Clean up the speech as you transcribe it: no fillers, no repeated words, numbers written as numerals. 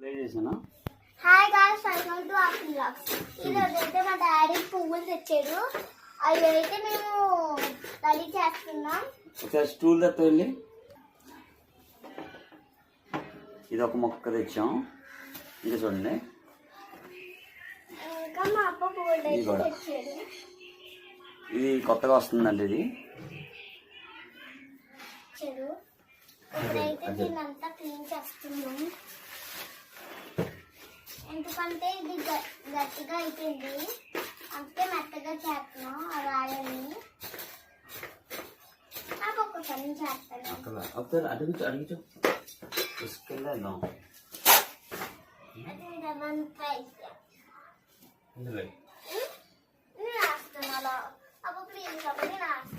Hi guys, welcome to our vlogs. ఈరోజు అయితే మా డాడీ పువ్వులు తెచ్చాడు. అవి అయితే మేము రెడీ చేస్తున్నాం. స్టూల్ తెచ్చి ఇది ఒక మొక్క తెచ్చాం. ఇంకా చూడండి, ఇంకా మా అప్ప పువ్వులు అయితే తెచ్చాడు. ఇది కొత్తగా వస్తుందండి. ఇది ఇప్పుడైతే దీన్నంతా క్లీన్ చేస్తున్నాం. ఎందుకంటే ఇది గట్టిగా అయిపోయింది, అందుకే మెత్తగా చేస్తున్నాం. ఆ రాయల్ని నాకు ఒక్కసారి చేస్తాను. అడుగుచు తీసుకెళ్ళాను. నేను వేస్తాను అలా. అప్పుడు ప్లీజ్ అప్పుడు నేను వేస్తాను.